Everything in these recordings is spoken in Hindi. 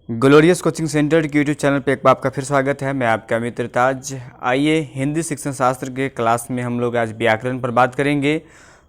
ग्लोरियस कोचिंग सेंटर के यूट्यूब चैनल पे एक बार आपका फिर स्वागत है। मैं आपका मित्र ताज। आइए हिंदी शिक्षण शास्त्र के क्लास में हम लोग आज व्याकरण पर बात करेंगे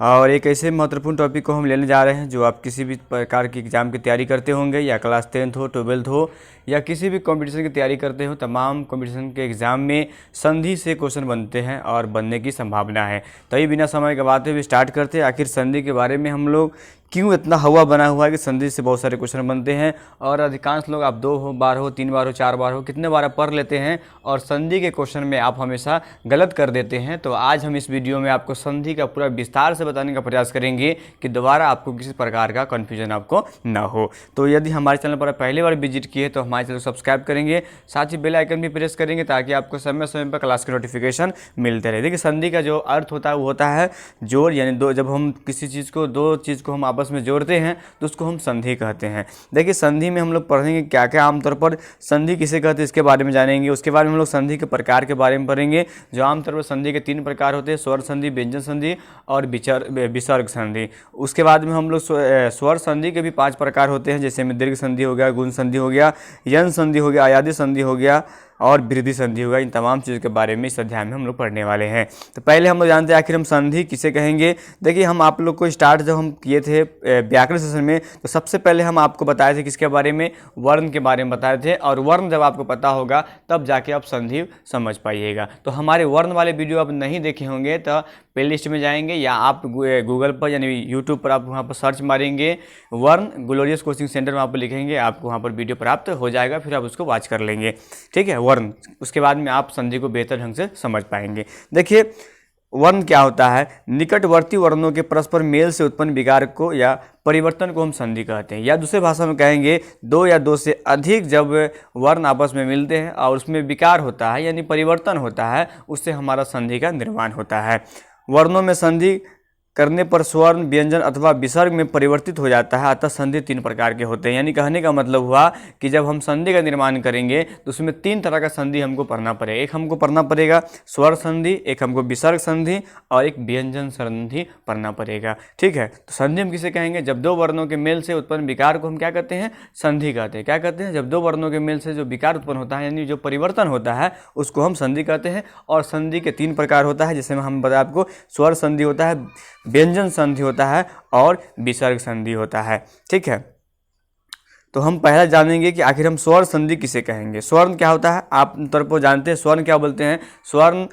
और एक ऐसे महत्वपूर्ण टॉपिक को हम लेने जा रहे हैं जो आप किसी भी प्रकार की एग्ज़ाम की तैयारी करते होंगे, या क्लास 10th हो, 12th हो, या किसी भी कंपटीशन की तैयारी करते हो। तमाम कंपटीशन के एग्ज़ाम में संधि से क्वेश्चन बनते हैं और बनने की संभावना है। तो ये बिना समय गवाते हुए स्टार्ट करते हैं। आखिर संधि के बारे में हम लोग क्यों इतना हवा बना हुआ है कि संधि से बहुत सारे क्वेश्चन बनते हैं, और अधिकांश लोग आप 2 बार हो, 3 बार हो, 4 बार हो, कितने बार आप पढ़ लेते हैं और संधि के क्वेश्चन में आप हमेशा गलत कर देते हैं। तो आज हम इस वीडियो में आपको संधि का पूरा विस्तार से बताने का प्रयास करेंगे कि दोबारा आपको किसी प्रकार का कन्फ्यूजन आपको ना हो। तो यदि हमारे चैनल पर पहली बार विजिट किए तो हमारे चैनल को सब्सक्राइब करेंगे, साथ ही बेल आइकन भी प्रेस करेंगे ताकि आपको समय समय पर क्लास के नोटिफिकेशन मिलते रहे। देखिए, संधि का जो अर्थ होता है वो होता है जोड़, यानी दो, जब हम किसी चीज़ को, दो चीज़ को हम आपस में जोड़ते हैं तो उसको हम संधि कहते हैं। देखिए, संधि में हम लोग पढ़ेंगे क्या क्या आमतौर पर संधि किसे कहते हैं, इसके बारे में जानेंगे। उसके बाद में हम लोग संधि के प्रकार के बारे में पढ़ेंगे, जो आमतौर पर संधि के 3 प्रकार होते हैं: स्वर संधि, व्यंजन संधि और विसर्ग संधि। उसके बाद में हम लोग स्वर संधि के भी 5 प्रकार होते हैं, जैसे में दीर्घ संधि हो गया, गुण संधि हो गया, यन संधि हो गया, अयादी संधि हो गया और वृद्धि संधि होगा। इन तमाम चीज़ों के बारे में इस अध्याय में हम लोग पढ़ने वाले हैं। तो पहले हम लोग जानते हैं आखिर हम संधि किसे कहेंगे। देखिए, हम आप लोग को स्टार्ट जब हम किए थे व्याकरण सेशन में, तो सबसे पहले हम आपको बताए थे किसके बारे में, वर्ण के बारे में बताए थे। और वर्ण जब आपको पता होगा तब जाके आप संधि समझ पाइएगा। तो हमारे वर्ण वाले वीडियो आप नहीं देखे होंगे तो प्ले लिस्ट में जाएंगे, या आप गूगल पर यानी यूट्यूब पर आप वहाँ पर सर्च मारेंगे वर्ण ग्लोरियस कोचिंग सेंटर, वहाँ पर लिखेंगे, आपको वहाँ पर वीडियो प्राप्त हो जाएगा, फिर आप उसको वॉच कर लेंगे। ठीक है, वर्ण। उसके बाद में आप संधि को बेहतर ढंग से समझ पाएंगे। देखिए, वर्ण क्या होता है? निकटवर्ती वर्णों के परस्पर मेल से उत्पन्न विकार को या परिवर्तन को हम संधि कहते हैं, या दूसरे भाषा में कहेंगे 2 या 2 से अधिक जब वर्ण आपस में मिलते हैं और उसमें विकार होता है यानी परिवर्तन होता है, उससे हमारा संधि का निर्माण होता है। वर्णों में संधि करने पर स्वर्ण, व्यंजन अथवा विसर्ग में परिवर्तित हो जाता है, अतः संधि 3 प्रकार के होते हैं। यानी कहने का मतलब हुआ कि जब हम संधि का निर्माण करेंगे तो उसमें 3 तरह का संधि हमको पढ़ना पड़ेगा। एक हमको पढ़ना पड़ेगा स्वर संधि, एक हमको विसर्ग संधि और एक व्यंजन संधि पढ़ना पड़ेगा। ठीक है, तो संधि हम किसे कहेंगे? जब 2 वर्णों के मेल से उत्पन्न विकार को हम क्या कहते हैं? संधि कहते हैं। क्या कहते हैं? जब 2 वर्णों के मेल से जो विकार उत्पन्न होता है यानी जो परिवर्तन होता है उसको हम संधि कहते हैं। और संधि के 3 प्रकार होता है, जैसे हम बताया आपको, स्वर संधि होता है, व्यंजन संधि होता है और विसर्ग संधि होता है। ठीक है, तो हम पहला जानेंगे कि आखिर हम स्वर संधि किसे कहेंगे। स्वर्ण क्या होता है? आप तौर पर जानते हैं स्वर्ण क्या बोलते हैं? स्वर्ण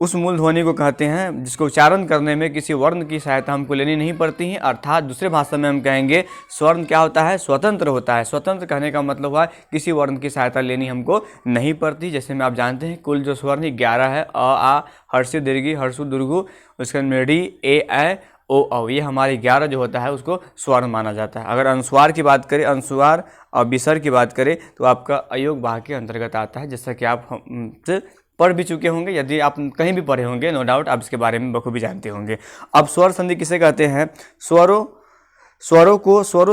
उस मूल ध्वनि को कहते हैं जिसको उच्चारण करने में किसी वर्ण की सहायता हमको लेनी नहीं पड़ती है। अर्थात दूसरे भाषा में हम कहेंगे स्वर्ण क्या होता है? स्वतंत्र होता है। स्वतंत्र कहने का मतलब हुआ किसी वर्ण की सहायता लेनी हमको नहीं पड़ती। जैसे में आप जानते हैं कुल जो स्वर्ण 11 है, अ, आ, हर्षि दीर्घी, हर्षु दुर्गु, उसके बाद डी, ए, ऐ, ओ, औ, ये हमारे 11 जो होता है उसको स्वर्ण माना जाता है। अगर अनुस्वार की बात करें, अनुस्वार और विसर्ग की बात करें तो आपका अयोग वाह के अंतर्गत आता है, जैसा कि आप हमसे पढ़ भी चुके होंगे। यदि आप कहीं भी पढ़े होंगे, नो डाउट आप इसके बारे में बखूबी जानते होंगे। अब स्वर संधि किसे कहते हैं? स्वरों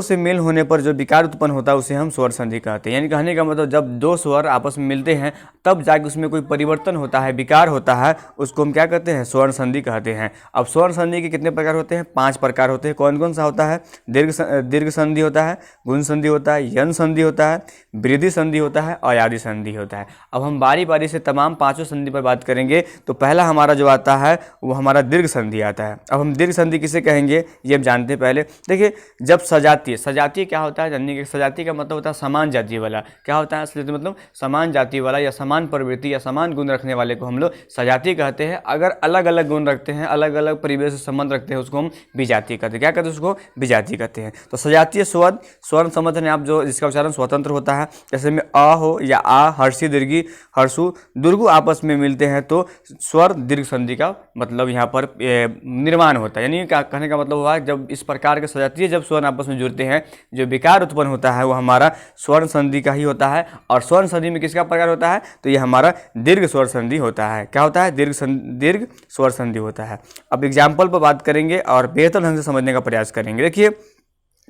से मेल होने पर जो विकार उत्पन्न होता है उसे हम स्वर संधि कहते हैं। यानी कहने का मतलब जब 2 स्वर आपस में मिलते हैं तब जाके उसमें कोई परिवर्तन होता है, विकार होता है, उसको हम क्या कहते हैं? स्वर्ण संधि कहते हैं। अब स्वर्ण संधि के कितने प्रकार होते हैं? 5 प्रकार होते हैं। कौन कौन सा होता है? दीर्घ संधि होता है, गुण संधि होता है, यन संधि होता है, वृद्धि संधि होता है और अयादी संधि होता है। अब हम बारी बारी से तमाम 5 संधि पर बात करेंगे। तो पहला हमारा जो आता है वो हमारा दीर्घ संधि आता है। अब हम दीर्घ संधि किसे कहेंगे ये हम जानते हैं। पहले देखिए, जब सजातीय क्या होता है? जानने के सजातीय का मतलब होता है समान जाति वाला। क्या होता है असली मतलब? समान जाति वाला या समान प्रवृत्ति या समान गुण रखने वाले को हम लोग सजातीय कहते हैं। अगर अलग अलग गुण रखते हैं, अलग अलग परिवेश से संबंध रखते हैं, उसको हम विजातीय कहते हैं। क्या कहते हैं? उसको विजातीय कहते हैं। तो सजातीय स्वर्ण संबंध आप जो जिसका उच्चारण स्वतंत्र होता है, जैसे में अ हो या आ, हर्षि दीर्घी, हर्षु दुर्गु आपस में मिलते हैं तो स्वर दीर्घ संधि का मतलब यहाँ पर निर्माण होता है। यानी कहने का मतलब हुआ जब इस प्रकार के सजातीय जब स्वर्ण आपस में जुड़ते हैं, जो विकार उत्पन्न होता है वो हमारा स्वर्ण संधि का ही होता है। और स्वर्ण संधि में किसका प्रकार होता है? तो ये हमारा दीर्घ स्वर संधि होता है। क्या होता है? दीर्घ स्वर संधि होता है। अब एग्जाम्पल पर बात करेंगे और बेहतर ढंग से समझने का प्रयास करेंगे। देखिए,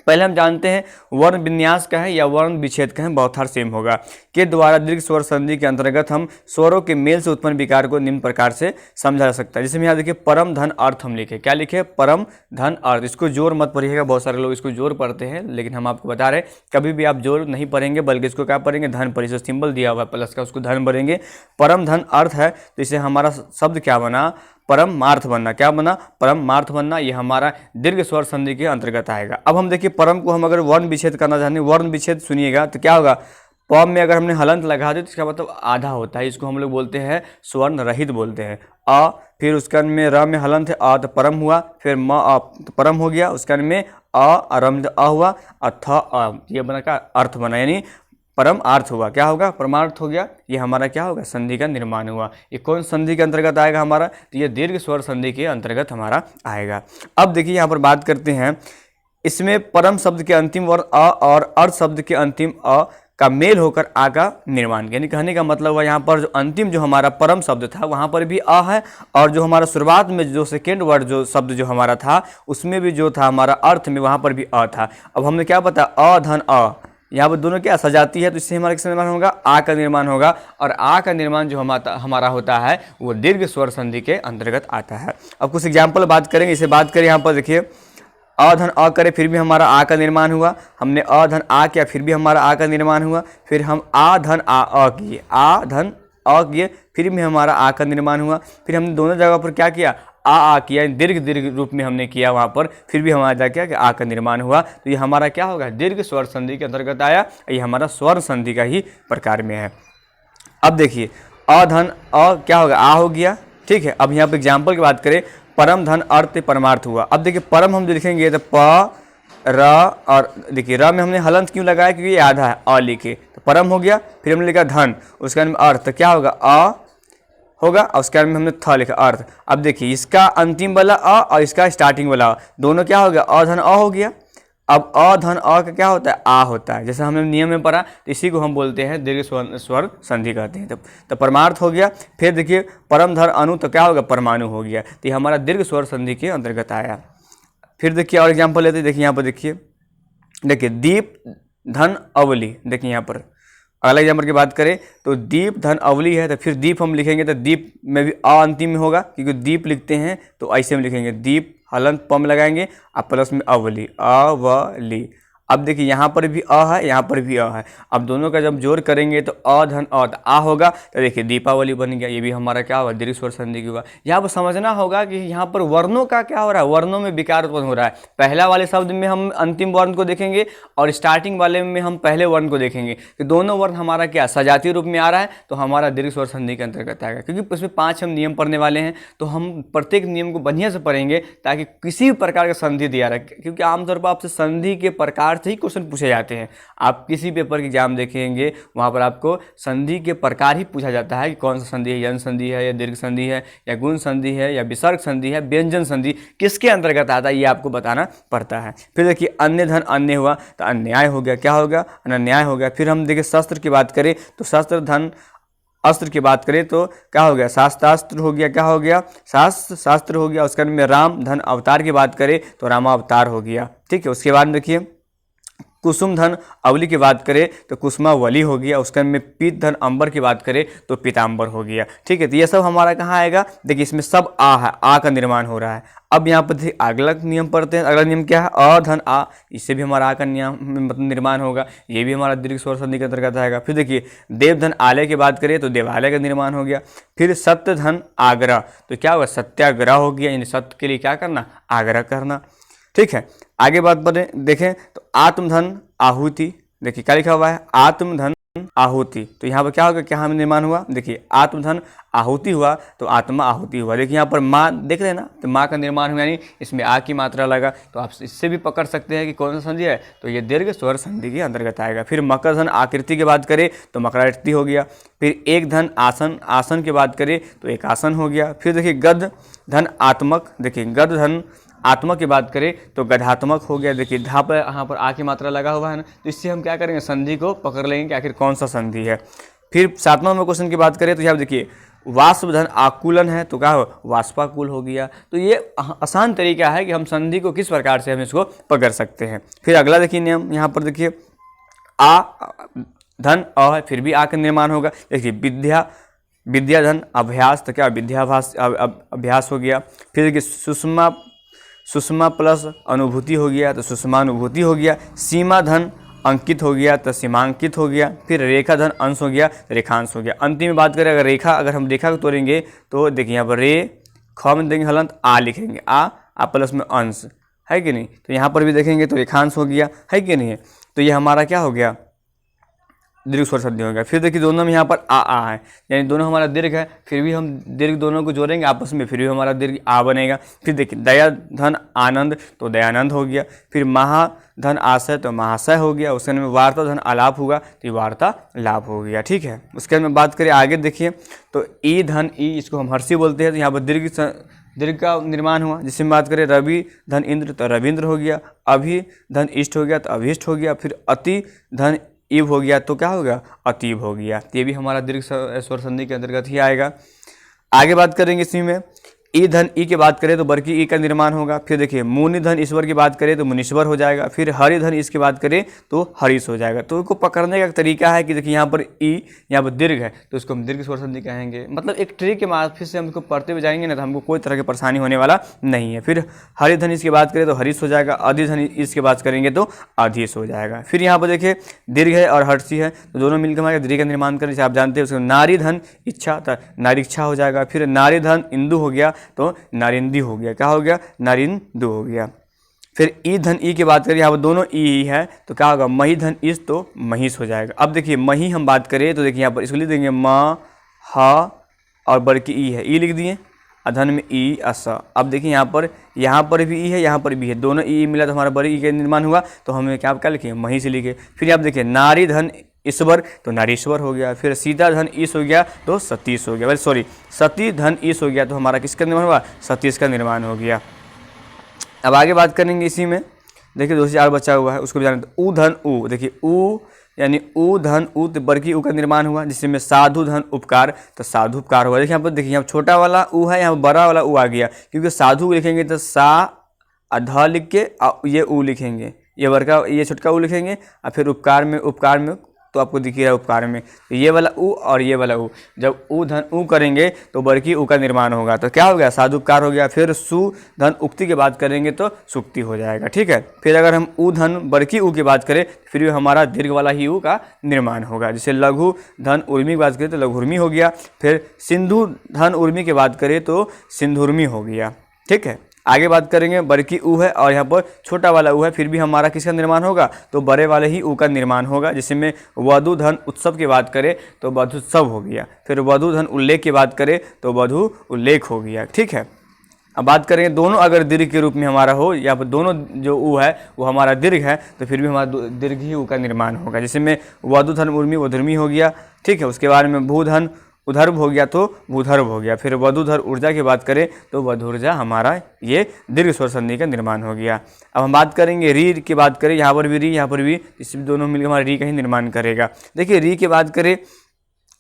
पहले हम जानते हैं वर्ण विन्यास का है या वर्ण विच्छेद का है, बहुथार सेम होगा, के द्वारा दीर्घ स्वर संधि के अंतर्गत हम स्वरों के मेल से उत्पन्न विकार को निम्न प्रकार से समझा जा सकता है। जैसे हम यहाँ देखिए परम धन अर्थ हम लिखे, क्या लिखे, परम धन अर्थ। इसको जोर मत पढ़िएगा, बहुत सारे लोग इसको जोर पढ़ते हैं, लेकिन हम आपको बता रहे हैं कभी भी आप जोर नहीं पढ़ेंगे, बल्कि इसको क्या पढ़ेंगे, धन पर। इसे सिंबल दिया हुआ है प्लस का, उसको धन पढ़ेंगे। परम धन अर्थ है तो इसे हमारा शब्द क्या बना, परमार्थ बनना। क्या बना, परमार्थ बनना। ये हमारा दीर्घ स्वर संधि के अंतर्गत आएगा। अब हम देखिए परम को हम अगर वर्ण विच्छेद करना चाहते हैं, वर्ण विच्छेद सुनिएगा तो क्या होगा, प में अगर हमने हलंत लगा दी तो इसका मतलब आधा होता है, इसको हम लोग बोलते हैं स्वर्ण रहित बोलते हैं। अ, फिर उसके अंत में र में हलंत है, अ तो परम हुआ, फिर म अ तो परम हो गया, उसके अंत में अ रम अ हुआ, अथ अ, ये बना का अर्थ बना, यानी परम अर्थ हुआ। क्या होगा, परमार्थ हो गया। ये हमारा क्या होगा, संधि का निर्माण हुआ। ये कौन संधि के अंतर्गत आएगा हमारा, तो ये दीर्घ स्वर संधि के अंतर्गत हमारा आएगा। अब देखिए यहाँ पर बात करते हैं, इसमें परम शब्द के अंतिम वर्ण अ और अर्थ शब्द के अंतिम अ का मेल होकर आ का निर्माण, यानी कहने का मतलब हुआ यहाँ पर जो अंतिम जो हमारा परम शब्द था वहाँ पर भी अ है, और जो हमारा शुरुआत में जो सेकेंड वर्ड जो शब्द जो हमारा था उसमें भी जो था हमारा अर्थ में वहाँ पर भी अ था। अब हमने क्या पता, अ धन अ, यहाँ पर दोनों क्या सजाती है, तो इससे हमारा किसका निर्माण होगा, आ का निर्माण होगा। और आ का निर्माण जो हमारा होता है वो दीर्घ स्वर संधि के अंतर्गत आता है। अब कुछ एग्जाम्पल बात करेंगे, इसे बात करें यहाँ पर देखिए, अ धन अ करे फिर भी हमारा आ का निर्माण हुआ, हमने अ धन आ किया फिर भी हमारा आ का निर्माण हुआ, फिर हम आ धन आ अ किए, आ धन अ किए फिर भी हमारा आ का निर्माण हुआ, फिर हमने दोनों जगह पर क्या किया, आ किया, दीर्घ दीर्घ रूप में हमने किया वहाँ पर, फिर भी हमारा क्या कि आ का निर्माण हुआ। तो ये हमारा क्या होगा, दीर्घ स्वर संधि के अंतर्गत आया, ये हमारा स्वर संधि का ही प्रकार में है। अब देखिए अ धन अ क्या होगा, आ हो गया, ठीक है। अब यहाँ पर एग्जाम्पल की बात करें, परम धन अर्थ परमार्थ हुआ। अब देखिए परम हम जो लिखेंगे तो प र, और देखिए र में हमने हलंत क्यों लगाया, क्योंकि ये आधा है, अ लिखे तो परम हो गया, फिर हमने लिखा धन, उसके अंत में अर्थ, तो क्या होगा, अ होगा, और उसके अंत में हमने थ लिखा अर्थ। अब देखिए इसका अंतिम वाला अ और इसका स्टार्टिंग वाला अ, दोनों क्या हो गया, अ धन अ हो गया। अब अ धन अ का क्या होता है, आ होता है, जैसे हमने नियम में पढ़ा, तो इसी को हम बोलते हैं दीर्घ स्वर संधि कहते हैं। तो परमार्थ हो गया। फिर देखिए परम धन अनु, तो क्या होगा, परमाणु हो गया। तो ये हमारा दीर्घ स्वर संधि के अंतर्गत आया। फिर देखिए और एग्जाम्पल लेते हैं, देखिए यहाँ पर देखिए दीप धन अवली, देखिए यहाँ पर अगला एग्जाम्पल की बात करें तो दीप धन अवली है, तो फिर दीप हम लिखेंगे तो दीप में भी अ अंतिम में होगा, क्योंकि दीप लिखते हैं तो ऐसे हम लिखेंगे, दीप हलंत पम लगाएंगे और प्लस में अवली, अवली। अब देखिए यहाँ पर भी अ है, यहाँ पर भी अ है। अब दोनों का जब जोड़ करेंगे तो अ धन अ, तो आ होगा, तो देखिए दीपावली बन गया। ये भी हमारा क्या होगा, दीर्घ स्वर संधि की हुआ। यहाँ पर समझना होगा कि यहाँ पर वर्णों का क्या हो रहा है, वर्णों में विकार उत्पन्न हो रहा है। पहला वाले शब्द में हम अंतिम वर्ण को देखेंगे और स्टार्टिंग वाले में हम पहले वर्ण को देखेंगे, तो दोनों वर्ण हमारा क्या सजातीय रूप में आ रहा है, तो हमारा दीर्घ स्वर संधि के अंतर्गत आएगा। क्योंकि उसमें 5 हम नियम पढ़ने वाले हैं, तो हम प्रत्येक नियम को बढ़िया से पढ़ेंगे ताकि किसी भी प्रकार का संधि दिया रहे, क्योंकि आमतौर पर आपसे संधि के प्रकार से ही क्वेश्चन पूछे जाते हैं। आप किसी पेपर के एग्जाम देखेंगे वहाँ पर आपको संधि के प्रकार ही पूछा जाता है कि कौन सा संधि है, यन संधि है या दीर्घ संधि है या गुण संधि है या विसर्ग संधि है, व्यंजन संधि किसके अंतर्गत आता है, ये आपको बताना पड़ता है। फिर देखिए अन्य धन अन्य हुआ, तो अन्याय हो गया, क्या होगा, अनन्याय हो गया। फिर हम देखिए शस्त्र की बात करें तो शस्त्र धन अस्त्र की बात करें तो क्या हो गया, शास्त्रास्त्र हो गया, क्या हो गया, शास्त्र हो गया। उसके में राम धन अवतार की बात करें तो रामावतार हो गया, ठीक है। उसके बाद देखिए कुसुम धन अवली की बात करें तो कुसुमावली हो गया। उसके में पीत धन अंबर की बात करें तो पीताम्बर हो गया, ठीक है। तो ये सब हमारा कहाँ आएगा, देखिए इसमें सब आ है, आ का निर्माण हो रहा है। अब यहाँ पर देखिए अगला नियम पढ़ते हैं। अगला नियम क्या है, अ धन आ, इससे भी हमारा आ का नियम मतलब निर्माण होगा, ये भी हमारा दीर्घ स्वर संधि के अंतर्गत आएगा। फिर देखिए देव धन आलय की बात करें तो देवालय का निर्माण हो गया। फिर सत्य धन आग्रह, तो क्या होगा, सत्याग्रह हो गया, यानी सत्य के लिए क्या करना, आग्रह करना, ठीक है। आगे बात बढ़े देखें तो आत्मधन आहुति, देखिए क्या लिखा हुआ है, आत्मधन आहुति। तो यहाँ पर क्या होगा, क्या हमें निर्माण हुआ, देखिए आत्मधन आहुति हुआ तो आत्मा आहुति हुआ। देखिए यहाँ पर माँ देख रहे हैं ना, तो माँ का निर्माण हुआ, यानी इसमें आ की मात्रा लगा, तो आप इससे भी पकड़ सकते हैं कि कौन सा संधि है, तो ये दीर्घ स्वर संधि के अंतर्गत आएगा। फिर मकर धन आकृति की बात करें तो मकराकृति हो गया। फिर एक धन आसन, आसन की बात करें तो एक आसन हो गया। फिर देखिए गद धन आत्मक, देखिए गद धन आत्मक की बात करें तो गधात्मक हो गया। देखिए धा पर यहाँ पर आ की मात्रा लगा हुआ है ना, तो इससे हम क्या करेंगे, संधि को पकड़ लेंगे कि आखिर कौन सा संधि है। फिर 7वां में क्वेश्चन की बात करें तो यहाँ देखिए वाष्प धन आकुलन है तो क्या हो, वाष्पाकुल हो गया। तो ये आसान तरीका है कि हम संधि को किस प्रकार से हम इसको पकड़ सकते हैं। फिर अगला देखिए नियम, यहाँ पर देखिए आ धन अ है, फिर भी आ का निर्माण होगा। देखिए विद्या, विद्या धन अभ्यास, तो क्या विद्याभ्यास अभ्यास हो गया। फिर देखिए सुषमा, सुषमा प्लस अनुभूति हो गया तो सुषमानुभूति हो गया। सीमा धन अंकित हो गया तो सीमांकित हो गया। फिर रेखा धन अंश हो गया तो रेखांश हो गया। अंतिम में बात करें अगर रेखा, अगर हम रेखा को तोड़ेंगे तो देखिए यहाँ पर रे ख में देंगे हलंत आ लिखेंगे, आ प्लस में अंश है कि नहीं। तो यहाँ पर भी देखेंगे तो रेखांश हो गया, है कि नहीं है। तो ये हमारा क्या हो गया, दीर्घ स्वर संधि हो गया। फिर देखिए दोनों में यहाँ पर आ है, यानी दोनों हमारा दीर्घ है, फिर भी हम दीर्घ दोनों को जोड़ेंगे आपस में, फिर भी हमारा दीर्घ आ बनेगा। फिर देखिए दया धन आनंद तो दयानंद हो गया। फिर महाधन आशय तो महाशय हो गया। उसके अंदर में वार्ता धन आलाप होगा तो वार्ता लाभ हो गया, ठीक है। उसके अंदर में बात करें आगे देखिए तो ई धन ई, इसको हम हर्षी बोलते हैं, तो यहाँ पर दीर्घ का निर्माण हुआ। जिसमें बात करें रवि धन इंद्र तो रविंद्र हो गया। अभि धन इष्ट हो गया तो अभीष्ट हो गया। फिर अति धन इव हो गया तो क्या हो गया, अतीब हो गया। ये भी हमारा दीर्घ स्वर संधि के अंतर्गत ही आएगा। आगे बात करेंगे इसी में ई धन ई की बात करें तो बरकी ई का निर्माण होगा। फिर देखिए मुनि धन ईश्वर की बात करें तो मुनीश्वर हो जाएगा। फिर हरि धन इसकी बात करें तो हरीश हो जाएगा। तो इसको पकड़ने का तरीका है कि देखिए यहाँ पर ई, यहाँ पर दीर्घ है तो इसको हम दीर्घ स्वर संधि कहेंगे। मतलब एक ट्रिक के माध्यम से हम इसको पढ़ते हुए जाएंगे ना तो हमको कोई तरह की परेशानी होने वाला नहीं है। फिर हरि धन इसकी बात करें तो हरीश हो जाएगा। अधि धन इसकी बात करेंगे तो अधीश हो जाएगा। फिर यहाँ पर देखिए दीर्घ है और हर्षी है तो दोनों मिलकर हमारे दीर्घ का निर्माण करें, जैसे आप जानते हैं। उसको नारी धन इच्छा तो नारीक्षा हो जाएगा। फिर नारी धन इंदु हो गया तो नारिंदी हो गया, क्या हो गया, नारिंदु हो गया। फिर ई धन ई की बात करें, यहाँ पर दोनों ई है तो क्या होगा, मही धन इस तो महिष हो जाएगा। अब देखिए मही हम बात करें तो देखिए यहाँ पर इसको लिख देंगे म ह और बड़की ई है, ई लिख दिए, अधन में ई अस। अब देखिए यहाँ पर भी ई है, यहाँ पर भी है, दोनों ई मिला तो हमारा बड़ी ई का निर्माण हुआ। तो हमें क्या लिखे, मही से लिखे। फिर आप देखिए नारी धन ईश्वर तो नारीश्वर हो गया। फिर सीता धन ईश हो गया तो सतीश हो गया, सॉरी सती धन ईश हो गया तो हमारा किसका निर्माण हुआ, सतीश का निर्माण हो गया। अब आगे बात करेंगे इसी में, देखिए 2 से 4 बचा हुआ है उसको भी जानते हैं। ऊ धन ऊ, देखिए ऊ यानी ऊ धन ऊ तो बड़की ऊ का निर्माण हुआ, जिसमें साधु धन उपकार तो साधु उपकार हुआ। देखिए यहाँ पर देखिए यहाँ छोटा वाला ऊ है, यहाँ बड़ा वाला ऊ आ गया, क्योंकि साधु लिखेंगे तो सा अधा लिख के ये ऊ लिखेंगे, ये बड़का ये छोटका ऊ लिखेंगे और फिर उपकार में तो आपको दिख रहा है उपकार में तो ये वाला ऊ और ये वाला ऊ, जब ऊ धन ऊ करेंगे तो बड़की ऊ का निर्माण होगा तो क्या हो गया, साधुपकार हो गया। फिर सु धन उक्ति की बात करेंगे तो सुक्ति हो जाएगा, ठीक है। फिर अगर हम ऊ धन बड़की ऊ की बात करें फिर भी हमारा दीर्घ वाला ही ऊ का निर्माण होगा। जैसे लघु धन उर्मी की बात करें तो लघुर्मी हो गया। फिर सिंधु धन उर्मी की बात करें तो सिंधुर्मी हो गया, ठीक है। आगे बात करेंगे बड़की ऊ है और यहाँ पर छोटा वाला ऊ है, फिर भी हमारा किसका निर्माण होगा, तो बड़े वाले ही ऊ का निर्माण होगा। जिसमें वधु धन उत्सव की बात करें तो वधुत्सव हो गया। फिर वधु धन उल्लेख की बात करें तो वधु उल्लेख हो गया, ठीक है। अब बात करेंगे दोनों अगर दीर्घ के रूप में हमारा हो या पर दोनों जो ऊ है वो हमारा दीर्घ है तो फिर भी हमारा दीर्घ ही ऊ का निर्माण होगा। जिसमें वधु धन उर्मी वधुर्मी हो गया, ठीक है। उसके बाद में भूधन उधर्व हो गया तो भूधर्व हो गया। फिर वधुधर ऊर्जा की बात करें तो वधुर्जा हमारा ये दीर्घ स्वर संधि का निर्माण हो गया। अब हम बात करेंगे री की बात करें, यहाँ पर भी री यहाँ पर भी, इस दोनों मिलकर हमारा री का ही निर्माण करेगा। देखिए री की बात करें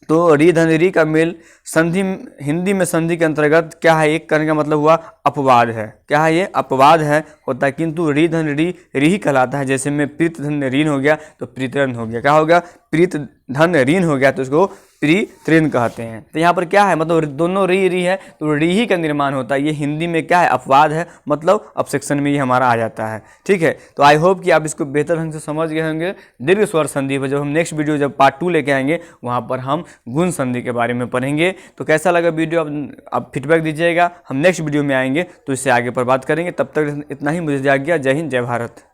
तो री धन री का मेल संधि, हिंदी में संधि के अंतर्गत क्या है, एक करने का मतलब हुआ अपवाद है। क्या है ये, अपवाद है होता है, किंतु री धन री ही कहलाता है। जैसे में प्रीत धन ऋण हो गया तो प्रीतरण हो गया, क्या हो गया, प्रीत धन ऋण हो गया तो इसको प्रीतृण कहते हैं। तो यहाँ पर क्या है, मतलब दोनों री है तो री ही का निर्माण होता है। ये हिंदी में क्या है, अपवाद है, मतलब अपसेक्शन में ये हमारा आ जाता है, ठीक है। तो आई होप कि आप इसको बेहतर ढंग से समझ गए होंगे। दीर्घ स्वर संधि पर जब हम नेक्स्ट वीडियो जब पार्ट 2 लेके आएंगे वहाँ पर हम गुण संधि के बारे में पढ़ेंगे। तो कैसा लगा वीडियो आप फीडबैक दीजिएगा। हम नेक्स्ट वीडियो में आएंगे तो इससे आगे पर बात करेंगे। तब तक इतना ही, मुझे दिया गया। जय हिंद, जय भारत।